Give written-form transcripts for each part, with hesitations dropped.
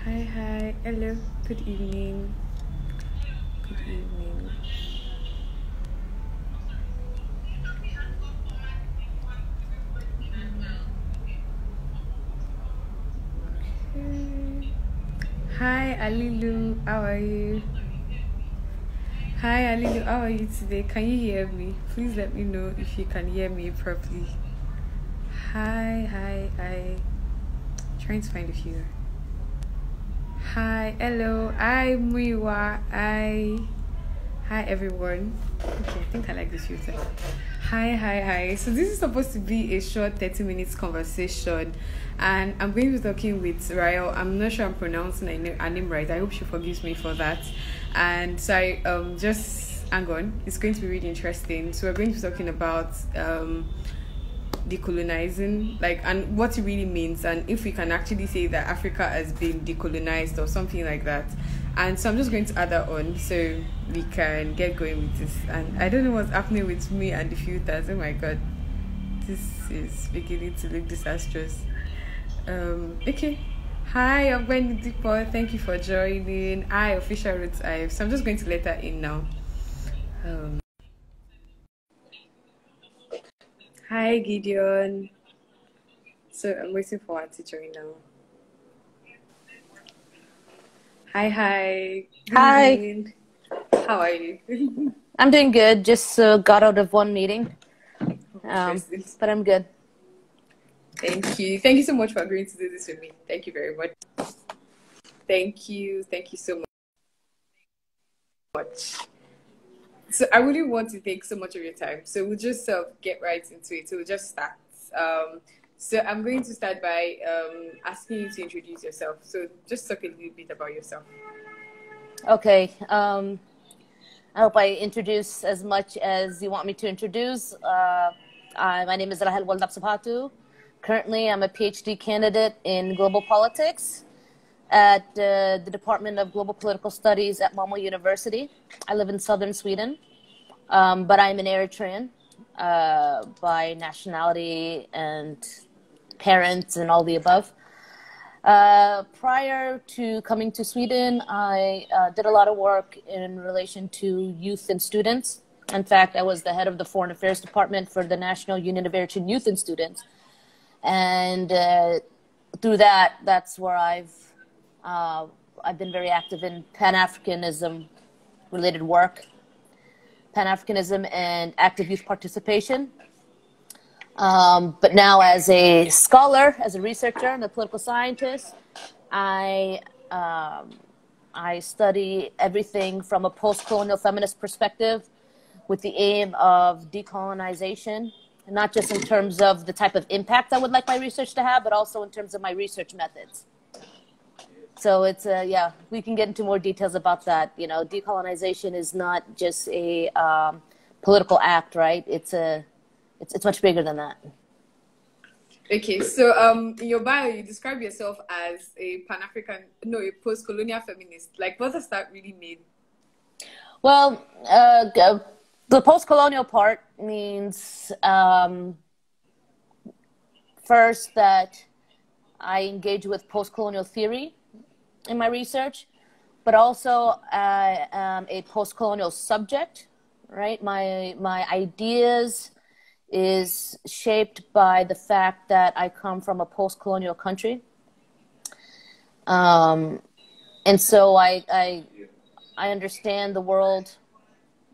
Hi, hi, hello, good evening, good evening. Okay. Hi, Alilu, how are you? Hi, Alilu, how are you today? Can you hear me? Please let me know if you can hear me properly. Hi, hi, hi. Trying to find a few. Hi, hello, hi, Muiwa, hi everyone. Okay, I think I like this filter. Hi, hi, hi. So this is supposed to be a short 30 minutes conversation, and I'm going to be talking with Rayo. I'm not sure I'm pronouncing her name right. I hope she forgives me for that. And sorry, just hang on. It's going to be really interesting. So we're going to be talking about decolonizing, like, and what it really means, and if we can actually say that Africa has been decolonized or something like that. And so I'm just going to add that on so we can get going with this. And I don't know what's happening with me and the filters. Oh my god, this is beginning to look disastrous. Okay. Hi, I'm going to Deepa. Thank you for joining. Hi, official roots Ive. So I'm just going to let her in now. Um, Hi, Gideon. So I'm waiting for her to join now. Hi, hi. Good Hi, evening. How are you? I'm doing good. Just got out of one meeting, Interesting. but I'm good. Thank you. Thank you so much for agreeing to do this with me. Thank you very much. Thank you. Thank you so much. So I wouldn't want to take so much of your time. So we'll just get right into it. So we'll just start. Um, so I'm going to start by asking you to introduce yourself. So just talk a little bit about yourself. Okay. I hope I introduce as much as you want me to introduce. My name is Rahel Waldab Sabhatu. Currently, I'm a PhD candidate in global politics at the Department of Global Political Studies at Malmö University. I live in southern Sweden, but I'm an Eritrean by nationality and parents and all the above. Prior to coming to Sweden, I did a lot of work in relation to youth and students. In fact, I was the head of the Foreign Affairs Department for the National Union of Eritrean Youth and Students. And through that, that's where I've been very active in Pan-Africanism related work, Pan-Africanism and active youth participation. But now, as a scholar, as a researcher, and a political scientist, I study everything from a post-colonial feminist perspective, with the aim of decolonization, not just in terms of the type of impact I would like my research to have, but also in terms of my research methods. So it's yeah, we can get into more details about that. You know, decolonization is not just a political act, right? It's much bigger than that. Okay, so in your bio, you describe yourself as a Pan-African, no, a post-colonial feminist. Like, what does that really mean? Well, the post-colonial part means first that I engage with post-colonial theory in my research, but also I am a post-colonial subject, right? My ideas is shaped by the fact that I come from a post-colonial country. And so I understand the world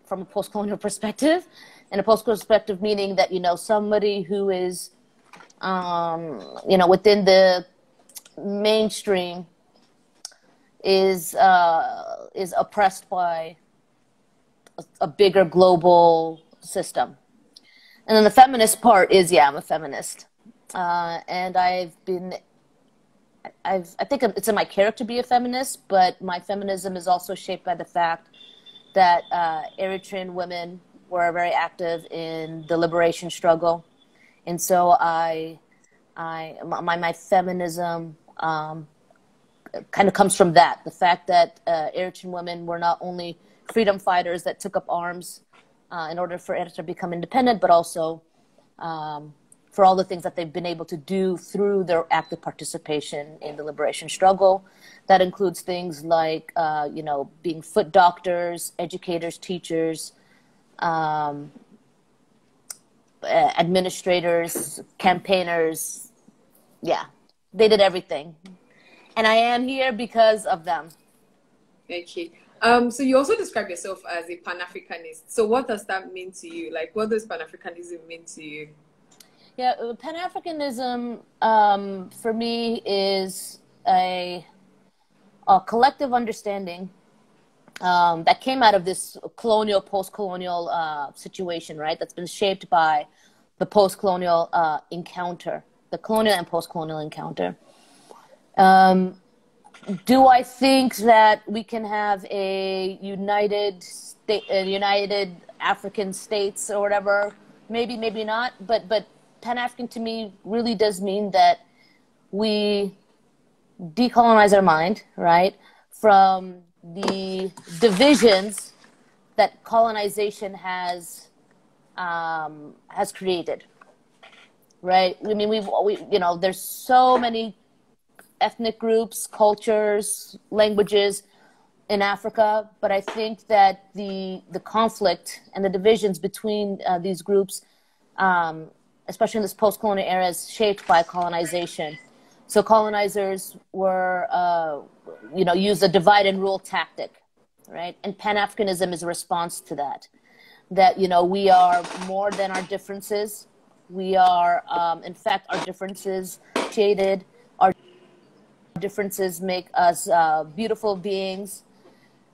from a post-colonial perspective, and a post-colonial perspective meaning that, you know, somebody who is, you know, within the mainstream is oppressed by a bigger global system. And then the feminist part is, yeah, I'm a feminist. And I think it's in my character to be a feminist, but my feminism is also shaped by the fact that Eritrean women were very active in the liberation struggle. And so my feminism kind of comes from that. The fact that Eritrean women were not only freedom fighters that took up arms in order for Eritrea to become independent, but also for all the things that they've been able to do through their active participation in the liberation struggle. That includes things like, being foot doctors, educators, teachers, administrators, campaigners. Yeah, they did everything. And I am here because of them. Okay. So you also describe yourself as a Pan-Africanist. So what does that mean to you? Like, what does Pan-Africanism mean to you? Yeah, Pan-Africanism for me is a collective understanding that came out of this colonial, post-colonial situation, right? That's been shaped by the post-colonial encounter, the colonial and post-colonial encounter. Do I think that we can have a united African states or whatever? Maybe, maybe not. But Pan-African to me really does mean that we decolonize our mind, right, from the divisions that colonization has created, right? I mean, there's so many ethnic groups, cultures, languages in Africa, but I think that the conflict and the divisions between these groups, especially in this post-colonial era, is shaped by colonization. So colonizers were, used a divide and rule tactic, right? And Pan-Africanism is a response to that. That, we are more than our differences. We are, in fact, our differences shaded. Our differences make us beautiful beings.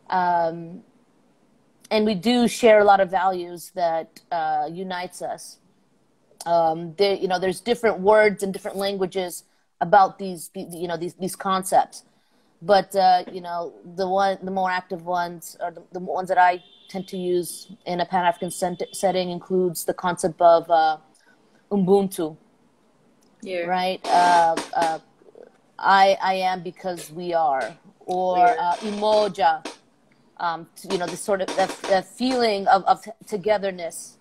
And we do share a lot of values that unites us. There's different words and different languages about these concepts, but the more active ones, or the ones that I tend to use in a Pan-African setting, includes the concept of Ubuntu. Yeah. Right. I am because we are, or Umoja. This sort of that feeling of togetherness.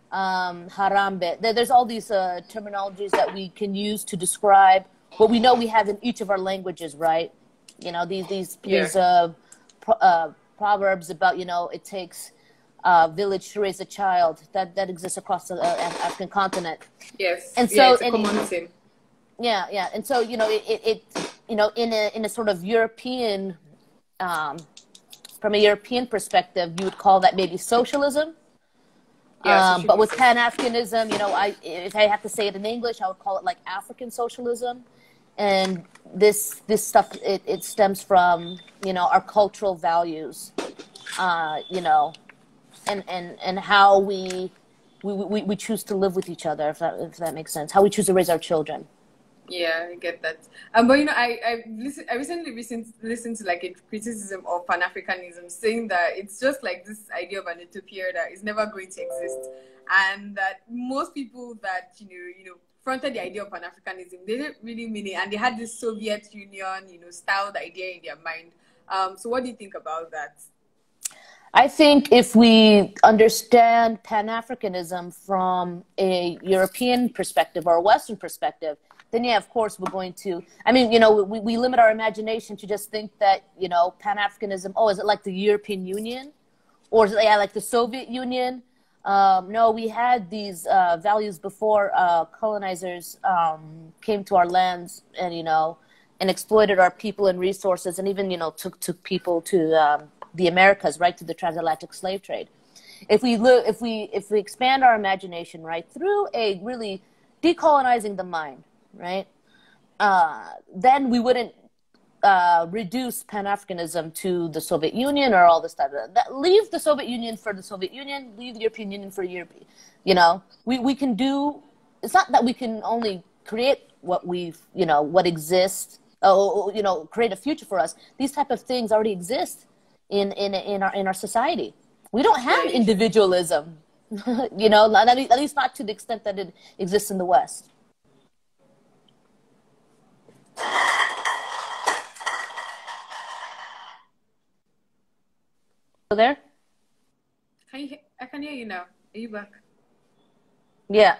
Harambe. There's all these terminologies that we can use to describe what we know we have in each of our languages, right? These proverbs about, it takes a village to raise a child, that exists across the African continent. Yes. And so, it's a common thing. Yeah. And so, in a sort of European, from a European perspective, you would call that maybe socialism. But with Pan-Africanism, if I have to say it in English, I would call it like African socialism. And this stuff, it stems from, our cultural values, and how we choose to live with each other, if that makes sense, how we choose to raise our children. Yeah, I get that. But I recently listened to like a criticism of Pan-Africanism, saying that it's just like this idea of an utopia that is never going to exist, and that most people that fronted the idea of Pan-Africanism, they didn't really mean it, and they had this Soviet Union styled idea in their mind. So what do you think about that? I think if we understand Pan-Africanism from a European perspective or a Western perspective, then yeah, of course we're going to, we limit our imagination to just think that, Pan-Africanism, is it like the European Union? Or is it like the Soviet Union? No, we had these values before colonizers came to our lands and exploited our people and resources, and even, took people to the Americas, right, to the transatlantic slave trade. If we expand our imagination, right, through a really decolonizing the mind, right, then we wouldn't reduce Pan-Africanism to the Soviet Union or all this stuff. Leave the Soviet Union for the Soviet Union, leave the European Union for Europe. We can do, it's not that we can only create what what exists, create a future for us. These type of things already exist in our society. We don't have individualism, at least not to the extent that it exists in the West. There? I can hear you now. Are you back? Yeah.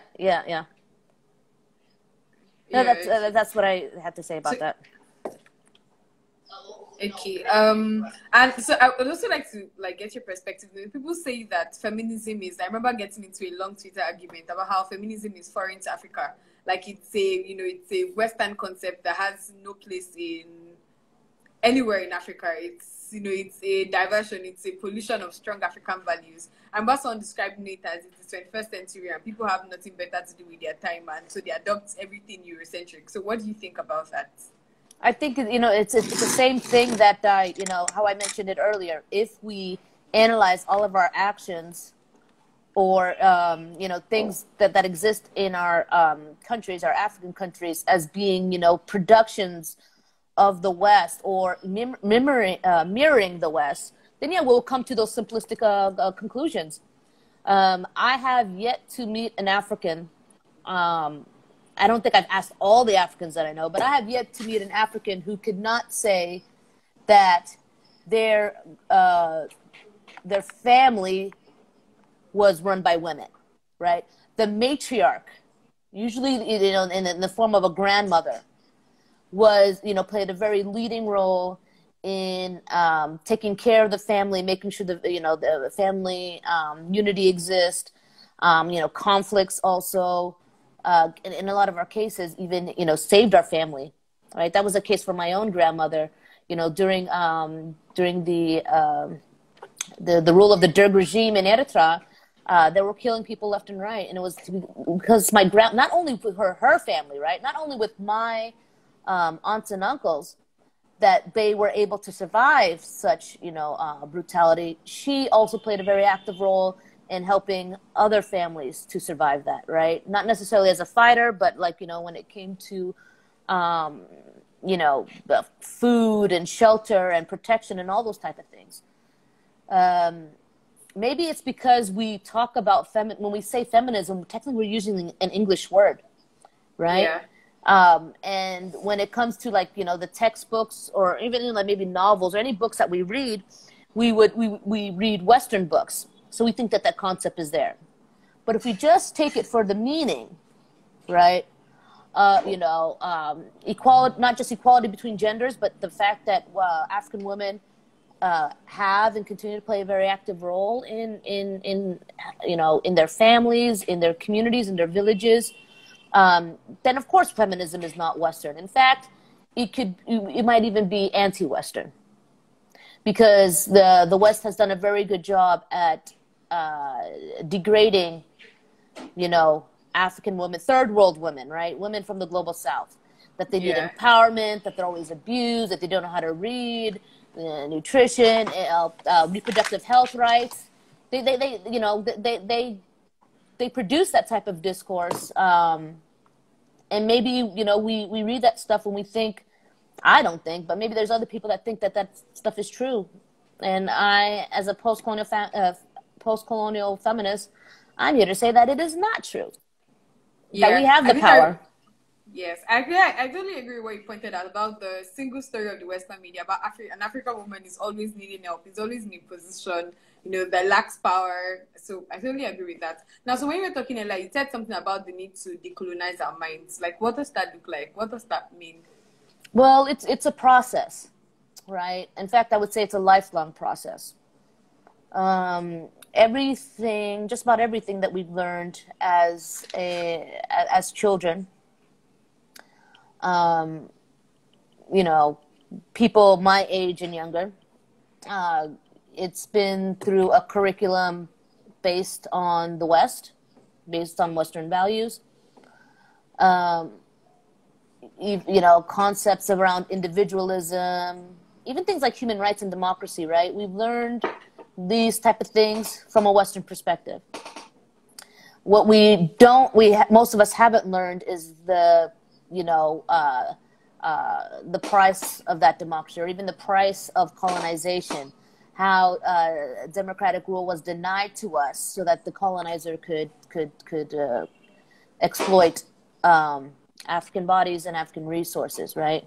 No, Yeah. Okay. that's what I had to say So, about that. okay. And so I would also like to like get your perspective. When people say that feminism is, I remember getting into a long Twitter argument about how feminism is foreign to Africa. Like it's a, it's a Western concept that has no place in anywhere in Africa. It's, it's a diversion. It's a pollution of strong African values. And Basson described it as it's the 21st century and people have nothing better to do with their time, and so they adopt everything Eurocentric. So what do you think about that? I think, it's the same thing that, how I mentioned it earlier. If we analyze all of our actions or, things that exist in our countries, our African countries, as being, productions of the West or mirroring the West, then, yeah, we'll come to those simplistic conclusions. I have yet to meet an African. I don't think I've asked all the Africans that I know, but I have yet to meet an African who could not say that their family was run by women, right? The matriarch, usually in the form of a grandmother, was played a very leading role in taking care of the family, making sure the family unity exists. Conflicts also. In a lot of our cases, even saved our family. Right, that was the case for my own grandmother. During the rule of the Derg regime in Eritrea, they were killing people left and right, and it was because not only with her family, right, not only with my aunts and uncles, that they were able to survive such brutality. She also played a very active role in helping other families to survive that, right? Not necessarily as a fighter, but when it came to, the food and shelter and protection and all those type of things. Maybe it's because we talk about when we say feminism, technically we're using an English word, right? Yeah. And when it comes to the textbooks or even maybe novels or any books that we read, we read Western books. So we think that concept is there. But if we just take it for the meaning, right, equality, not just equality between genders, but the fact that African women have and continue to play a very active role in their families, in their communities, in their villages, then of course feminism is not Western. In fact, it might even be anti-Western, because the West has done a very good job at degrading, African women, third world women, right? Women from the global South, that they need empowerment, that they're always abused, that they don't know how to read, nutrition, reproductive health rights. They produce that type of discourse. And maybe, we read that stuff and we think, I don't think, but maybe there's other people that think that stuff is true. And I, as a post-colonial feminist, I'm here to say that it is not true. Yeah, that we have the power. Yes, I agree. I totally agree with what you pointed out about the single story of the Western media about an African woman is always needing help, is always in a position, that lacks power. So I totally agree with that. Now, so when you were talking, Ella, you said something about the need to decolonize our minds. Like, what does that look like? What does that mean? Well, it's a process, right? In fact, I would say it's a lifelong process. Just about everything that we've learned as children, people my age and younger, it's been through a curriculum based on the West, based on Western values. Concepts around individualism, even things like human rights and democracy, right? We've learned these type of things from a Western perspective. What most of us haven't learned is the price of that democracy, or even the price of colonization, how democratic rule was denied to us so that the colonizer could exploit African bodies and African resources, right?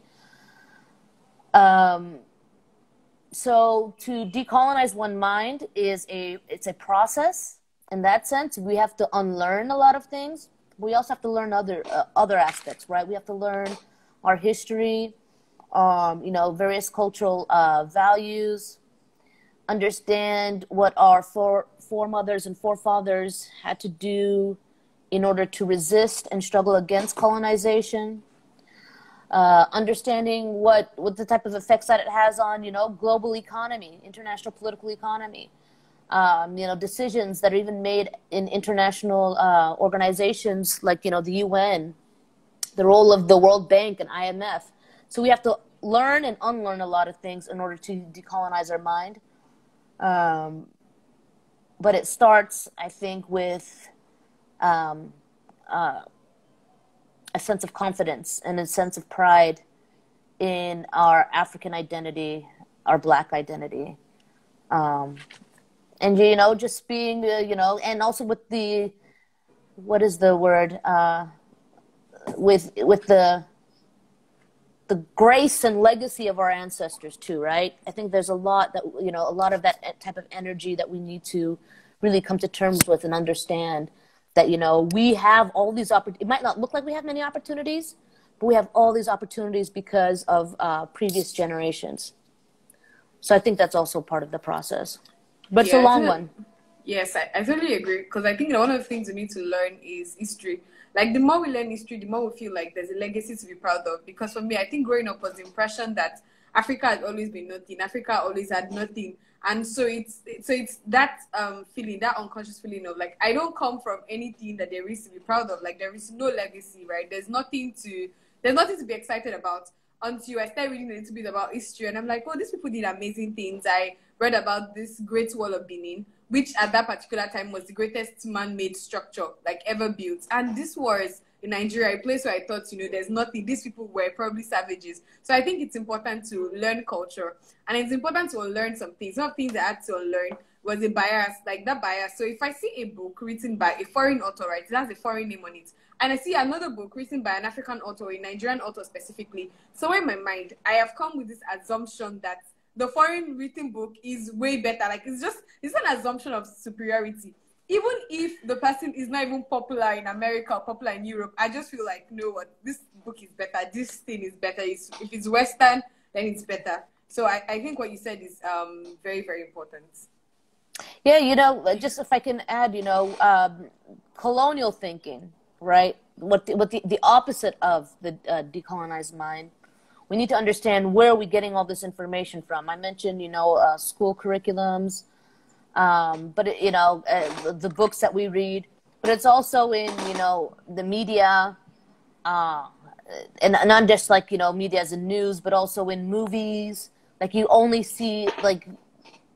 So to decolonize one mind it's a process. In that sense, we have to unlearn a lot of things. we also have to learn other aspects, right? We have to learn our history, you know, various cultural values, understand what our foremothers and forefathers had to do in order to resist and struggle against colonization, understanding what the type of effects that it has on, you know, global economy, international political economy, you know, decisions that are even made in international organizations like, you know, the UN, the role of the World Bank and IMF. So we have to learn and unlearn a lot of things in order to decolonize our mind. But it starts, I think, with a sense of confidence and a sense of pride in our African identity, our Black identity. And, you know, just being, you know, and also with the, what is the word, with the grace and legacy of our ancestors too, right? I think there's a lot that, you know, a lot of that type of energy that we need to really come to terms with and understand that, you know, we have all these opportunities. It might not look like we have many opportunities, but we have all these opportunities because of previous generations. So I think that's also part of the process. But it's a long one. Yes, I totally agree. Because I think that one of the things we need to learn is history. Like, the more we learn history, the more we feel like there's a legacy to be proud of. Because for me, I think growing up was the impression that Africa had always been nothing. Africa always had nothing. And so it's that feeling, that unconscious feeling of, like, I don't come from anything that there is to be proud of. Like, there is no legacy, right? There's nothing to be excited about until I start reading a little bit about history. And I'm like, oh, these people did amazing things. I read about this Great Wall of Benin, which at that particular time was the greatest man-made structure like ever built. And this was in Nigeria, a place where I thought, you know, there's nothing. These people were probably savages. So I think it's important to learn culture. And it's important to unlearn some things. Some of the things I had to unlearn was a bias, like that bias. So if I see a book written by a foreign author, right, it has a foreign name on it, and I see another book written by an African author, a Nigerian author specifically, so in my mind, I have come with this assumption that the foreign written book is way better. Like, it's an assumption of superiority. Even if the person is not even popular in America or popular in Europe, I just feel like, no, what, this book is better. This thing is better. If it's Western, then it's better. So I think what you said is very, very important. Yeah, you know, just if I can add, you know, colonial thinking, right? What the opposite of the decolonized mind. We need to understand where are we getting all this information from. I mentioned, you know, school curriculums, but, you know, the books that we read, but it's also in, you know, the media, and not just like, you know, media as in news, but also in movies. Like, you only see like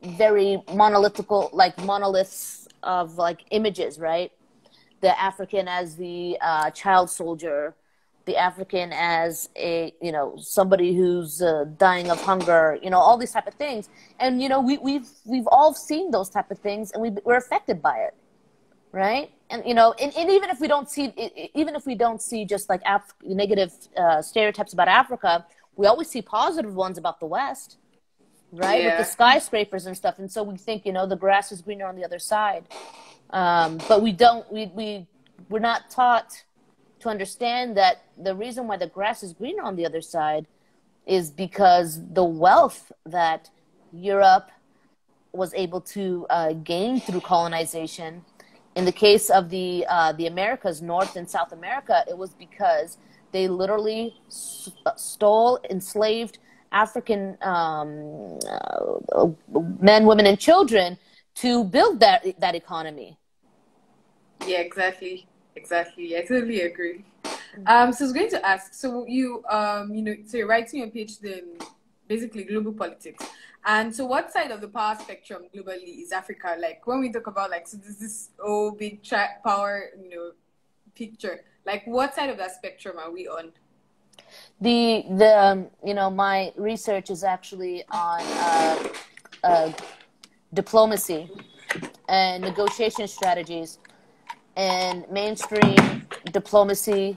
very monoliths of like images, right? The African as the child soldier, the African as a, you know, somebody who's dying of hunger, you know, all these type of things. And, you know, we've all seen those type of things, and we're affected by it, right? And, you know, and even if we don't see just like negative stereotypes about Africa, we always see positive ones about the West, right? Yeah. With the skyscrapers and stuff. And so we think, you know, the grass is greener on the other side. But we're not taught to understand that the reason why the grass is greener on the other side is because the wealth that Europe was able to gain through colonization. In the case of the Americas, North and South America, it was because they literally stole, enslaved African men, women, and children to build that economy. Yeah, exactly. I totally agree. So I was going to ask, so you know, so you're writing your PhD in basically global politics. And so what side of the power spectrum globally is Africa? Like, when we talk about, like, so there's this whole big power, you know, picture. Like, what side of that spectrum are we on? The you know, my research is actually on diplomacy and negotiation strategies and mainstream diplomacy.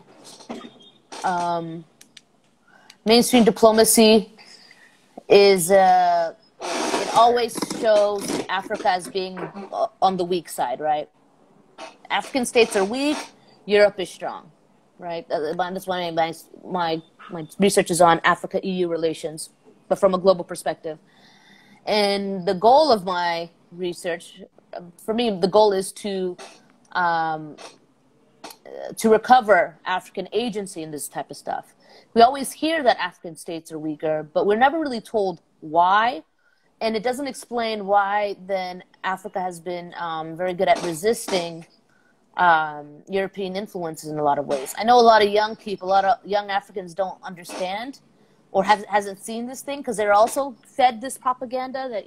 Mainstream diplomacy is it always shows Africa as being on the weak side, right? African states are weak. Europe is strong, right? That's why my research is on Africa-EU relations, but from a global perspective. And the goal of my research, for me, the goal is to recover African agency in this type of stuff. We always hear that African states are weaker, but we're never really told why. And it doesn't explain why then Africa has been very good at resisting European influences in a lot of ways. I know a lot of young people, a lot of young Africans don't understand or hasn't seen this thing because they're also fed this propaganda that,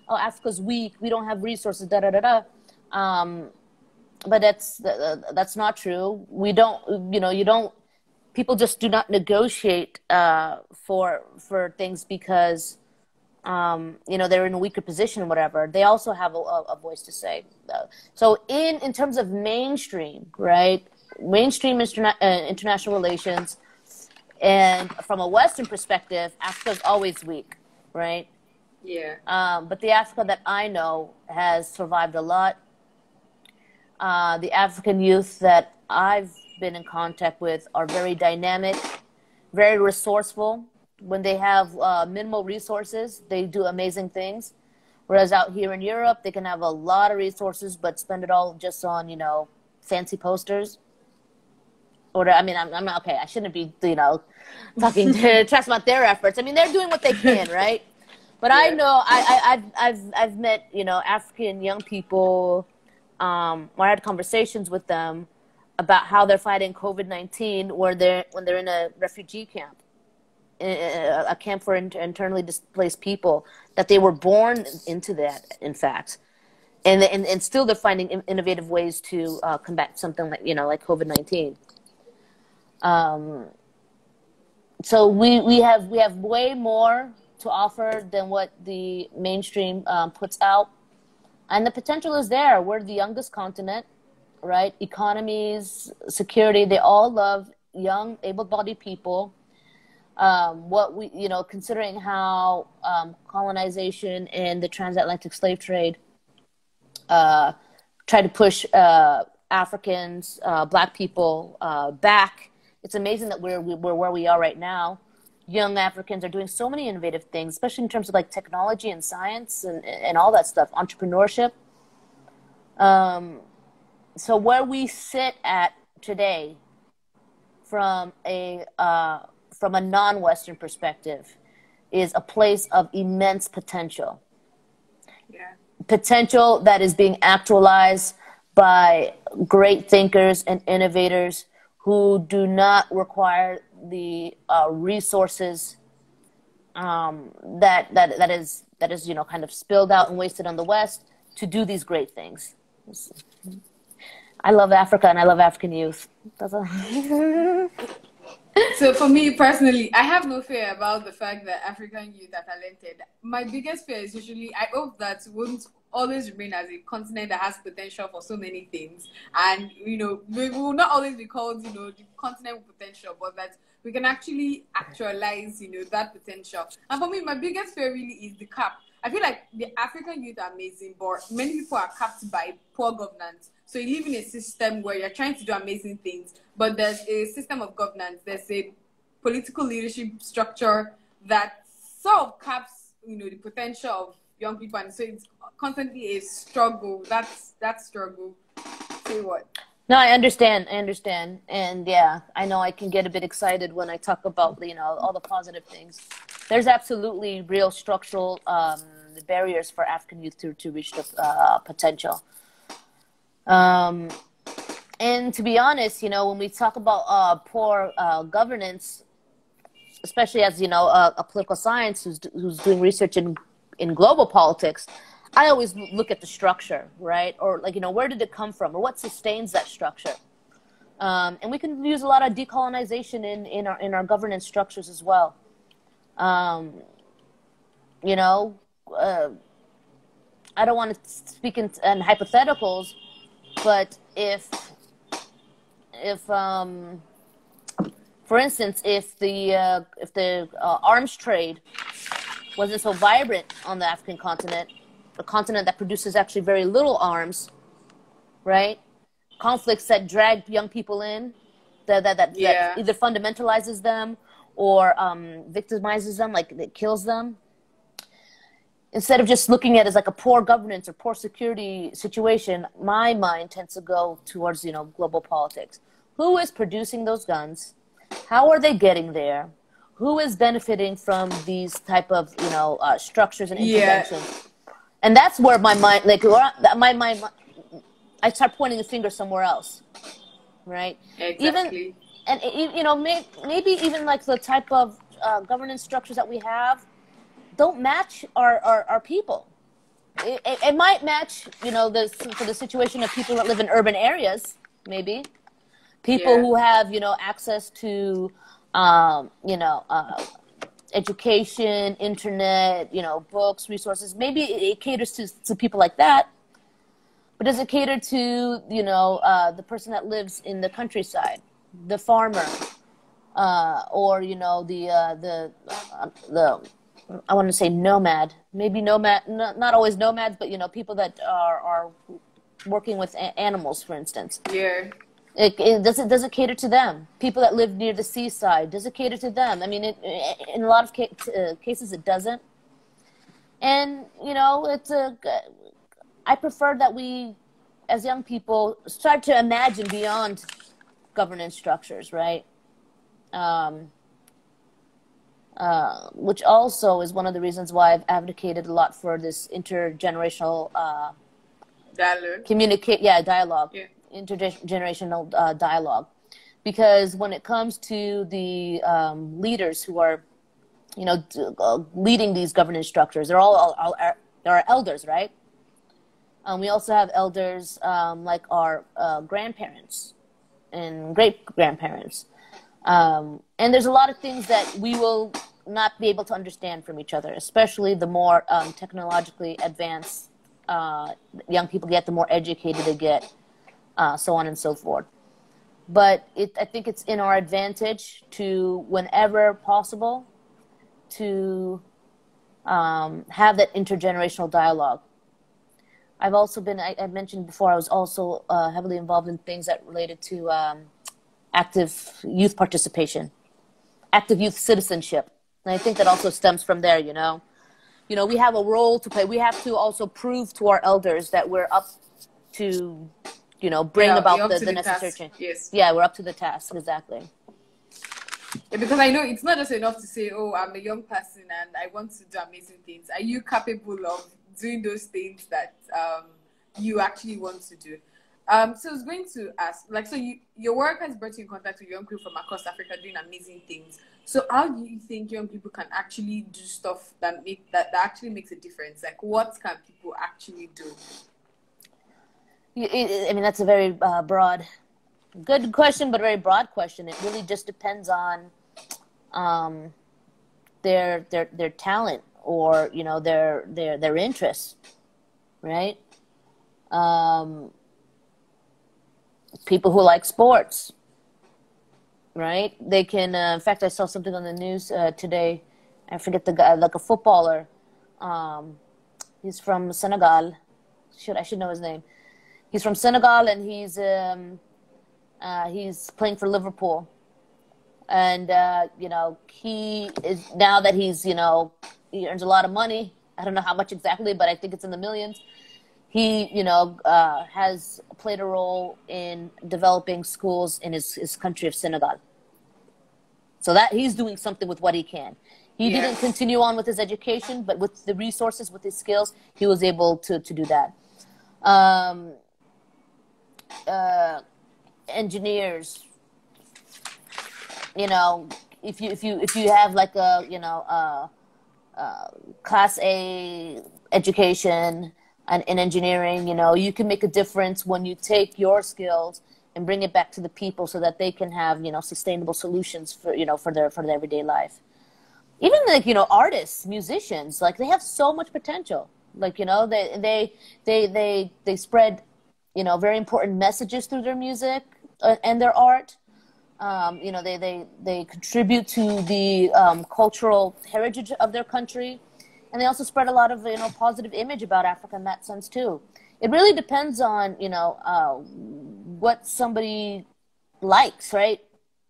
oh, Africa's weak, we don't have resources, da-da-da-da. But that's not true. We don't, you don't, people just do not negotiate for things because, they're in a weaker position or whatever. They also have a voice to say. So in terms of mainstream, right, mainstream international relations, and from a Western perspective, Africa's always weak, right? Yeah. But the Africa that I know has survived a lot. The African youth that I've been in contact with are very dynamic, very resourceful. When they have minimal resources, they do amazing things. Whereas out here in Europe, they can have a lot of resources, but spend it all just on, fancy posters. Or, I'm not, okay, I shouldn't be, talking about their efforts. I mean, they're doing what they can, right? But yeah. I know, I've met, African young people, where I had conversations with them about how they're fighting COVID-19 when they're in a refugee camp, a camp for internally displaced people, that they were born into that, in fact. And still they're finding innovative ways to combat something like, like COVID-19. So we have way more to offer than what the mainstream puts out. And the potential is there. We're the youngest continent, right? Economies, security, they all love young, able-bodied people. Considering how colonization and the transatlantic slave trade tried to push Africans, Black people back, it's amazing that we're where we are right now. Young Africans are doing so many innovative things, especially in terms of like technology and science and all that stuff, entrepreneurship. So where we sit at today from a non-Western perspective is a place of immense potential. Yeah. Potential that is being actualized by great thinkers and innovators who do not require the resources that is kind of spilled out and wasted on the West to do these great things. I love Africa and I love African youth. That's all. So for me personally, I have no fear about the fact that African youth are talented. My biggest fear is usually, I hope that won't always remain as a continent that has potential for so many things. And, we will not always be called, the continent with potential, but that we can actually actualize, that potential. And for me, my biggest fear really is the cap. I feel like the African youth are amazing, but many people are capped by poor governance. So you live in a system where you're trying to do amazing things, but there's a system of governance. There's a political leadership structure that sort of caps, the potential of young people. And so it's constantly a struggle. That struggle. Say what? No, I understand. And yeah, I know I can get a bit excited when I talk about, all the positive things. There's absolutely real structural barriers for African youth to reach the potential. And to be honest, when we talk about poor governance, especially as, a political science who's doing research in global politics, I always look at the structure, right? Or where did it come from, or what sustains that structure? And we can use a lot of decolonization in our governance structures as well. I don't want to speak in hypotheticals, but if for instance, if the arms trade wasn't so vibrant on the African continent, a continent that produces actually very little arms, right? conflicts that drag young people in, that either fundamentalizes them or victimizes them, like it kills them. Instead of just looking at it as like a poor governance or poor security situation, my mind tends to go towards, global politics. Who is producing those guns? How are they getting there? Who is benefiting from these type of, structures and interventions? Yeah. And that's where my mind, like, I start pointing the finger somewhere else, right? Exactly. Maybe even like the type of governance structures that we have don't match our people. It might match, for the situation of people that live in urban areas, maybe. People who have, access to, education, internet, books, resources. Maybe it caters to people like that. But does it cater to, the person that lives in the countryside, the farmer, or, the I want to say nomad, maybe nomad, not always nomads, but, people that are working with animals, for instance. Yeah. Does it cater to them? People that live near the seaside, does it cater to them? I mean, in a lot of cases, it doesn't. And, I prefer that we, as young people, start to imagine beyond governance structures, right? Which also is one of the reasons why I've advocated a lot for this intergenerational dialogue. Yeah. Intergenerational dialogue, because when it comes to the leaders who are, leading these governance structures, there are elders, right? We also have elders like our grandparents and great-grandparents. And there's a lot of things that we will not be able to understand from each other, especially the more technologically advanced young people get, the more educated they get, so on and so forth. But I think it's in our advantage to, whenever possible, to have that intergenerational dialogue. I've also been, I mentioned before, I was also heavily involved in things that related to active youth participation, active youth citizenship. And I think that also stems from there, we have a role to play. We have to also prove to our elders that we're up to, bring about the necessary change. Yes. Yeah, we're up to the task, exactly. Yeah, because I know it's not just enough to say, oh, I'm a young person and I want to do amazing things. Are you capable of doing those things that you actually want to do? So I was going to ask, your work has brought you in contact with young people from across Africa doing amazing things. So how do you think young people can actually do stuff that actually makes a difference? Like, what can people actually do? I mean, that's a very good question, but a very broad question. It really just depends on their talent or their interests, right? People who like sports, right? They can. In fact, I saw something on the news today. I forget the guy, like a footballer. He's from Senegal. I should know his name. He's from Senegal, and he's playing for Liverpool. And he is, now that he earns a lot of money. I don't know how much exactly, but I think it's in the millions. He, has played a role in developing schools in his country of Senegal. So that he's doing something with what he can. He didn't continue on with his education, but with the resources, with his skills, he was able to do that. Engineers, if you have like a class A education and in engineering, you can make a difference when you take your skills and bring it back to the people so that they can have, sustainable solutions for their everyday life. Even like, artists, musicians, like they have so much potential. Like, they spread, very important messages through their music and their art. They contribute to the cultural heritage of their country. And they also spread a lot of, positive image about Africa in that sense too. It really depends on, what somebody likes, right?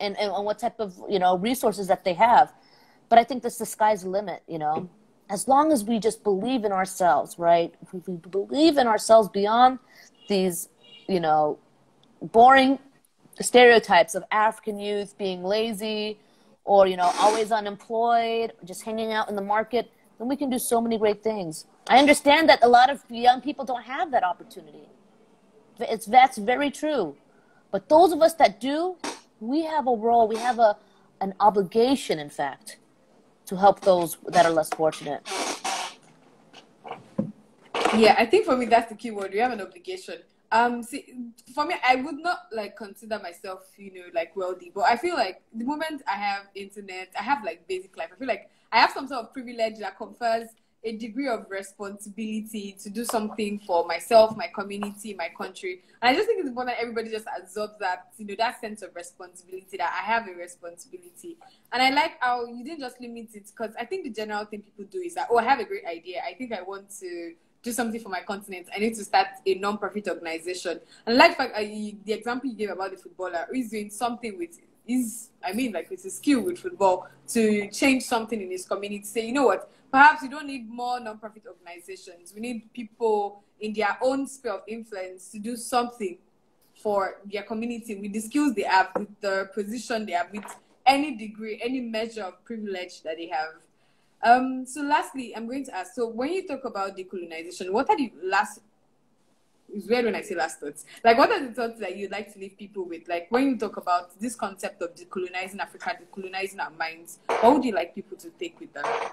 And what type of, resources that they have. But I think the sky's the limit, as long as we just believe in ourselves, right? If we believe in ourselves beyond these, boring stereotypes of African youth being lazy or, always unemployed, just hanging out in the market, then we can do so many great things. I understand that a lot of young people don't have that opportunity. That's very true. But those of us that do, we have a role, we have an obligation, in fact, to help those that are less fortunate. Yeah, I think for me that's the key word. We have an obligation. See, for me, I would not consider myself, wealthy, but I feel like the moment I have internet, I have basic life. I feel like I have some sort of privilege that confers a degree of responsibility to do something for myself, my community, my country. And I just think it's important everybody just absorbs that, that sense of responsibility, that I have a responsibility. And I like how you didn't just limit it, because I think the general thing people do is that, oh, I have a great idea. I think I want to do something for my continent. I need to start a non-profit organization. And the example you gave about the footballer who is doing something with with his skill with football to change something in his community. Say, you know what? Perhaps we don't need more non-profit organizations. We need people in their own sphere of influence to do something for their community with the skills they have, with the position they have, with any degree, any measure of privilege that they have. So lastly, I'm going to ask, so when you talk about decolonization, what are the it's weird when I say last thoughts. What are the thoughts that you'd like to leave people with? When you talk about this concept of decolonizing Africa, decolonizing our minds, what would you like people to take with that?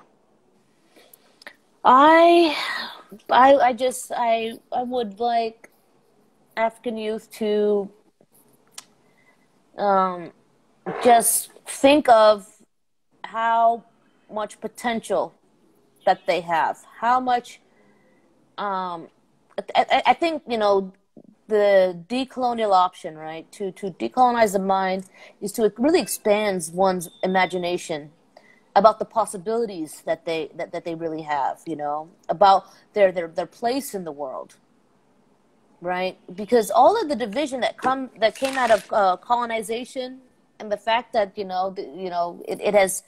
I would like African youth to just think of how much potential that they have, how much I think the decolonial option, right, to decolonize the mind is to really expand one's imagination about the possibilities that they really have, about their place in the world, right? Because all of the division that came out of colonization, and the fact that it has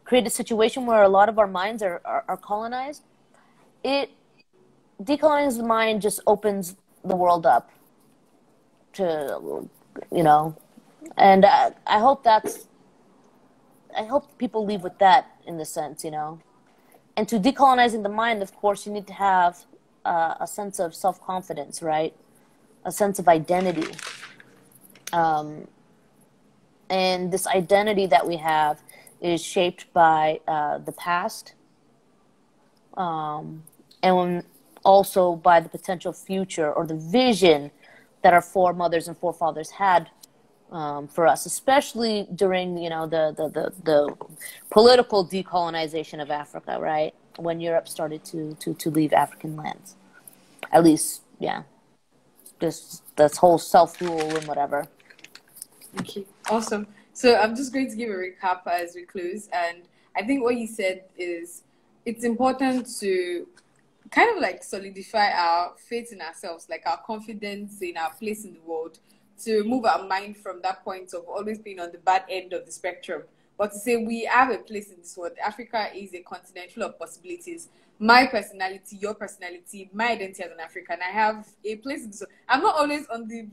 created a situation where a lot of our minds are colonized. Decolonizing the mind just opens the world up to, and I hope people leave with that, in the sense, And to decolonizing the mind, of course, you need to have a sense of self-confidence, right? A sense of identity. And this identity that we have is shaped by the past, and also by the potential future, or the vision that our foremothers and forefathers had for us, especially during the political decolonization of Africa, right? When Europe started to leave African lands, at least, yeah, just this whole self-rule and whatever. Okay, awesome. So I'm just going to give a recap as we close, and I think what you said is it's important to kind of solidify our faith in ourselves, our confidence in our place in the world, to move our mind from that point of always being on the bad end of the spectrum, but to say we have a place in this world. Africa is a continent full of possibilities. My personality, your personality, my identity as an African, I have a place in this world. I'm not always on the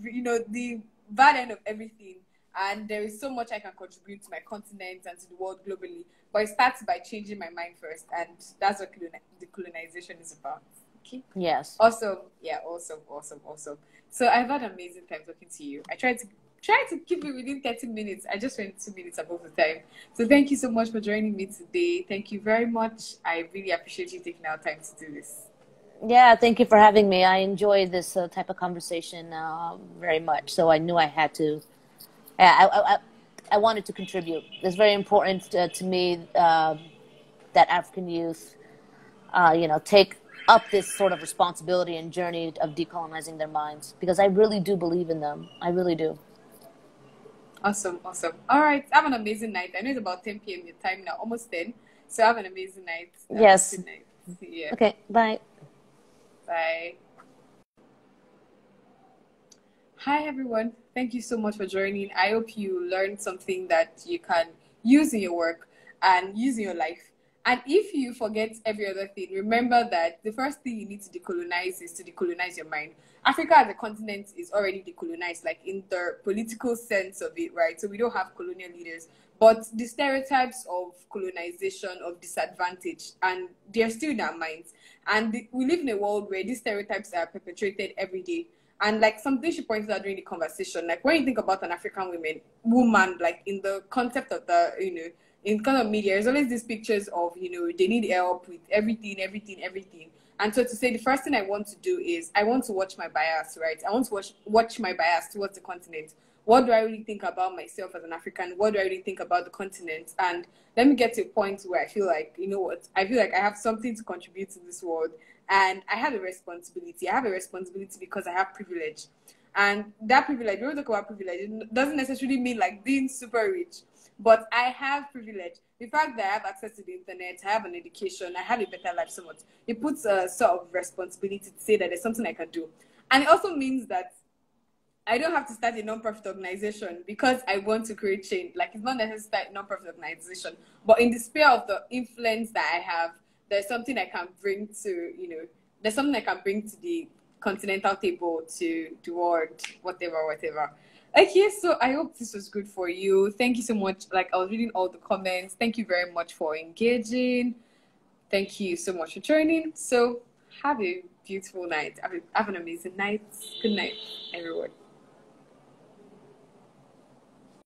bad end of everything, and there is so much I can contribute to my continent and to the world globally. But it starts by changing my mind first, and that's what decolonization is about. Okay. Yes. Awesome. Yeah. Awesome. So I've had an amazing time talking to you. I tried to keep it within 30 minutes. I just went 2 minutes above the time. So thank you so much for joining me today. Thank you very much. I really appreciate you taking our time to do this. Yeah, thank you for having me. I enjoy this type of conversation very much. So I knew I had to. I wanted to contribute. It's very important to me that African youth, take up this sort of responsibility and journey of decolonizing their minds, because I really do believe in them. I really do. Awesome. All right. Have an amazing night. I know it's about 10 p.m. your time now, almost 10. So have an amazing night. Yes. Good night. See ya. Okay. Bye. Bye. Hi, everyone. Thank you so much for joining. I hope you learned something that you can use in your work and use in your life. And if you forget every other thing, remember that the first thing you need to decolonize is to decolonize your mind. Africa as a continent is already decolonized, like in the political sense of it, right? So we don't have colonial leaders. But the stereotypes of colonization, of disadvantage, and they're still in our minds. And we live in a world where these stereotypes are perpetrated every day. And like something she pointed out during the conversation, like when you think about an African woman, like in the concept of the, in kind of media, there's always these pictures of, they need help with everything, everything, everything. And so to say the first thing I want to do is I want to watch my bias, right? I want to watch my bias towards the continent. What do I really think about myself as an African? What do I really think about the continent? And let me get to a point where I feel like, you know what, I feel like I have something to contribute to this world. And I have a responsibility. I have a responsibility because I have privilege. And that privilege, when we talk about privilege, it doesn't necessarily mean like being super rich. But I have privilege. The fact that I have access to the internet, I have an education, I have a better life so much, it puts a sort of responsibility to say that there's something I can do. And it also means that I don't have to start a non-profit organization because I want to create change. Like, it's not necessarily start a non-profit organization, but in the sphere of the influence that I have, there's something I can bring to, there's something I can bring to the continental table, to the world, whatever. Okay, so I hope this was good for you. Thank you so much. Like, I was reading all the comments. Thank you very much for engaging. Thank you so much for joining. So have a beautiful night. Have an amazing night. Good night, everyone.